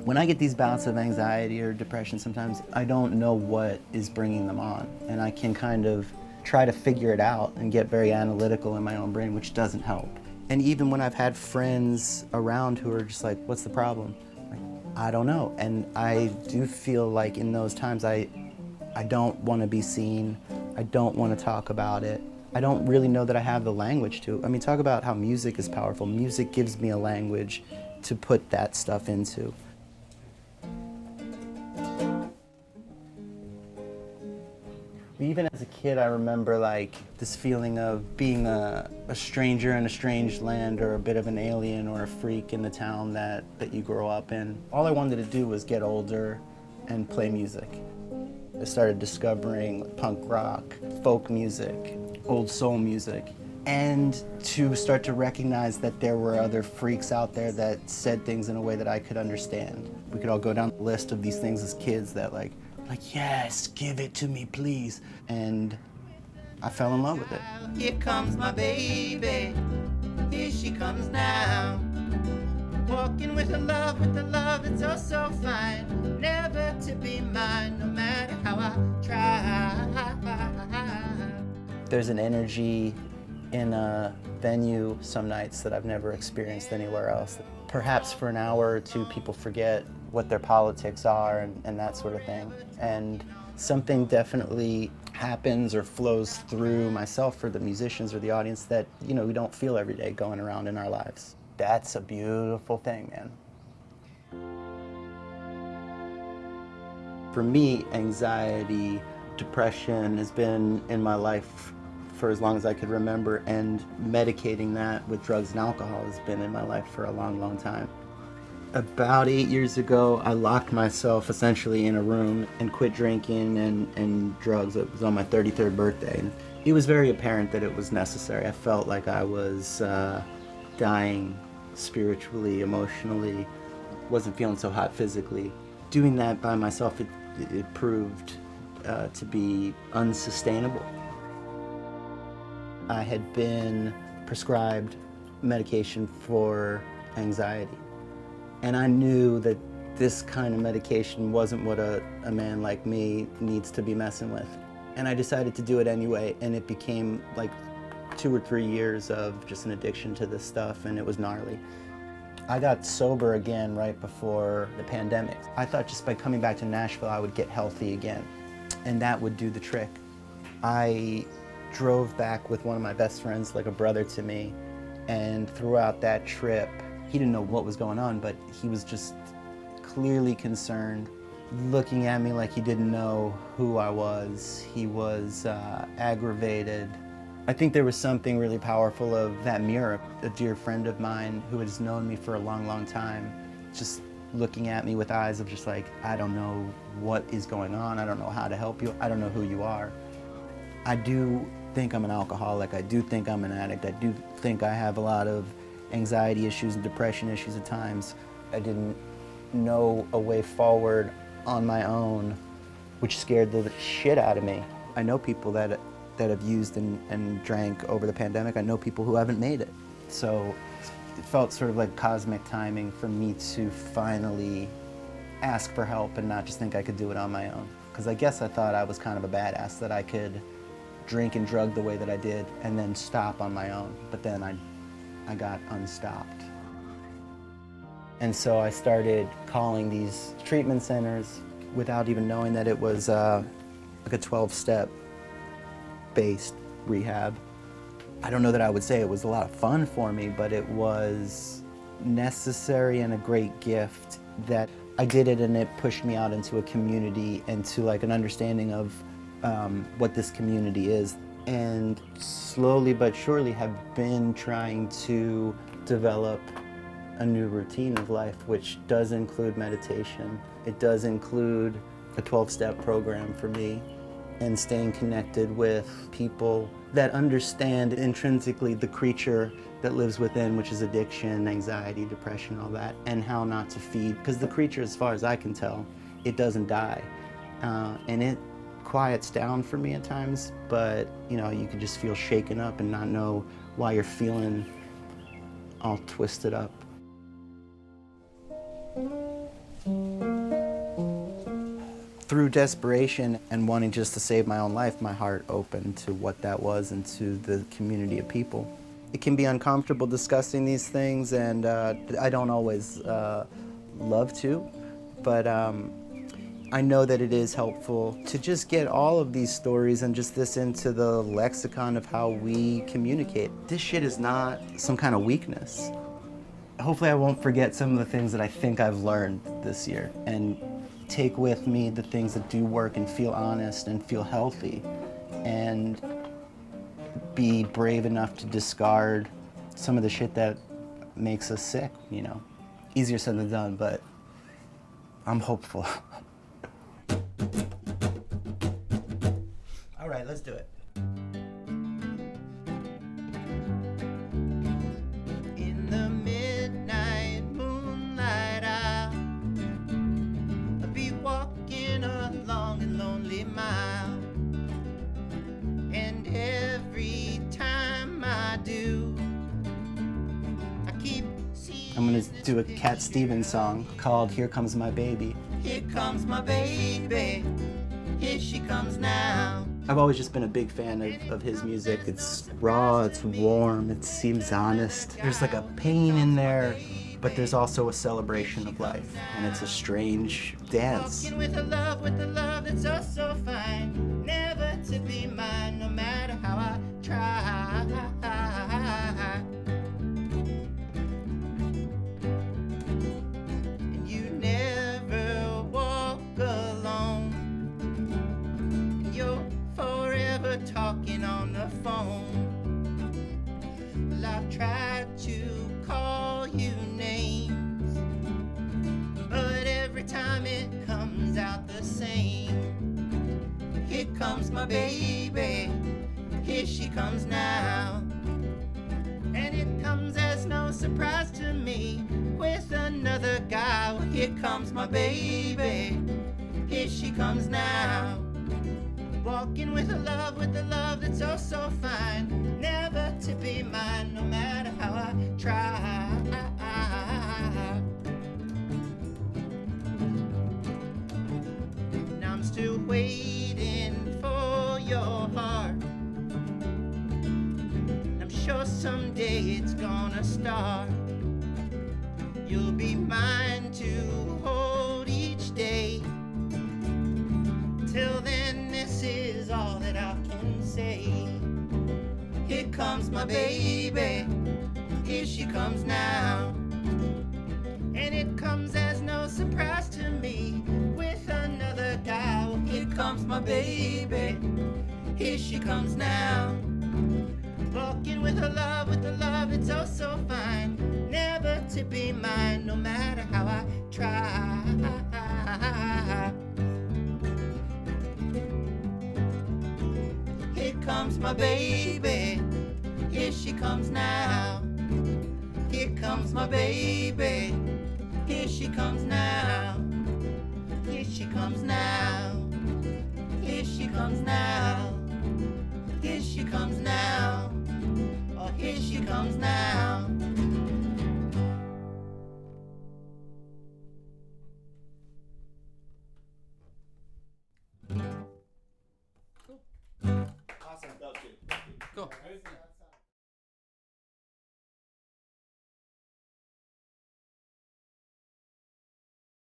When I get these bouts of anxiety or depression, sometimes I don't know what is bringing them on, and I can kind of try to figure it out and get very analytical in my own brain, which doesn't help. And even when I've had friends around who are just like, what's the problem? Like, I don't know. And I do feel like in those times I don't want to be seen. I don't want to talk about it. I don't really know that I have the language to. I mean, talk about how music is powerful. Music gives me a language to put that stuff into. Even as a kid, I remember like this feeling of being a stranger in a strange land, or a bit of an alien or a freak in the town that you grow up in. All I wanted to do was get older and play music. I started discovering punk rock, folk music, old soul music, and to start to recognize that there were other freaks out there that said things in a way that I could understand. We could all go down the list of these things as kids that like, yes, give it to me, please. And I fell in love with it. Here comes my baby, here she comes now. Walking with the love that's oh so fine. Never to be mine, no matter how I try. There's an energy in a venue some nights that I've never experienced anywhere else. Perhaps for an hour or two, people forget what their politics are and that sort of thing. And something definitely happens or flows through myself or the musicians or the audience that, we don't feel every day going around in our lives. That's a beautiful thing, man. For me, anxiety, depression has been in my life for as long as I could remember, and medicating that with drugs and alcohol has been in my life for a long, long time. About 8 years ago, I locked myself essentially in a room and quit drinking and drugs. It was on my 33rd birthday. And it was very apparent that it was necessary. I felt like I was dying spiritually, emotionally, wasn't feeling so hot physically. Doing that by myself, it proved to be unsustainable. I had been prescribed medication for anxiety. And I knew that this kind of medication wasn't what a man like me needs to be messing with. And I decided to do it anyway, and it became like 2 or 3 years of just an addiction to this stuff, and it was gnarly. I got sober again right before the pandemic. I thought just by coming back to Nashville, I would get healthy again, and that would do the trick. I drove back with one of my best friends, like a brother to me, and throughout that trip, he didn't know what was going on, but he was just clearly concerned, looking at me like he didn't know who I was. He was aggravated. I think there was something really powerful of that mirror. A dear friend of mine who has known me for a long, long time, just looking at me with eyes of just like, I don't know what is going on. I don't know how to help you. I don't know who you are. I do think I'm an alcoholic. I do think I'm an addict. I do think I have a lot of anxiety issues and depression issues at times. I didn't know a way forward on my own, which scared the shit out of me. I know people that have used and drank over the pandemic. I know people who haven't made it. So it felt sort of like cosmic timing for me to finally ask for help and not just think I could do it on my own. Because I guess I thought I was kind of a badass, that I could drink and drug the way that I did and then stop on my own. But then I got unstopped. And so I started calling these treatment centers without even knowing that it was like a 12-step based rehab. I don't know that I would say it was a lot of fun for me, but it was necessary and a great gift that I did it, and it pushed me out into a community and to like an understanding of what this community is. And slowly but surely have been trying to develop a new routine of life, which does include meditation. It does include a 12-step program for me, and staying connected with people that understand intrinsically the creature that lives within, which is addiction, anxiety, depression, all that, and how not to feed. Because the creature, as far as I can tell, it doesn't die. And it quiets down for me at times, but you can just feel shaken up and not know why you're feeling all twisted up. through desperation and wanting just to save my own life, my heart opened to what that was and to the community of people. It can be uncomfortable discussing these things, and I don't always love to, but I know that it is helpful to just get all of these stories and just this into the lexicon of how we communicate. This shit is not some kind of weakness. Hopefully I won't forget some of the things that I think I've learned this year and take with me the things that do work and feel honest and feel healthy, and be brave enough to discard some of the shit that makes us sick, you know. Easier said than done, but I'm hopeful. All right, let's do it. In the midnight moonlight, I'll be walking a long and lonely mile. And every time I do, I keep seeing. I'm gonna do a Cat Stevens song called Here Comes My Baby. Here comes my baby, here she comes now. I've always just been a big fan of his music. It's raw, it's warm, it seems honest. There's like a pain in there, but there's also a celebration of life, and it's a strange dance. Walking with the love that's oh so fine, never to be mine, no matter how I try. And you never walk alone, and you're forever talking on the phone. Well, I've tried to call you names, but every time it comes out the same. Here comes my baby, here she comes now. And it comes as no surprise to me, with another guy. Well, here comes my baby, here she comes now. Walking with the love that's oh so fine, never to be mine, no matter how I try. Now I'm still waiting for your heart. I'm sure someday it's gonna start. You'll be mine to hold each day. Till then, this is all that I can say. Here comes my baby, here she comes now. And it comes as no surprise to me, with another guy. Well, here comes my baby, here she comes now. Walking with the love that's oh so fine, never to be mine, no matter how I try. Here comes my baby, here she comes now. Here comes my baby, here she comes now. Here she comes now. Here she comes now. Here she comes now. Oh, here she comes now.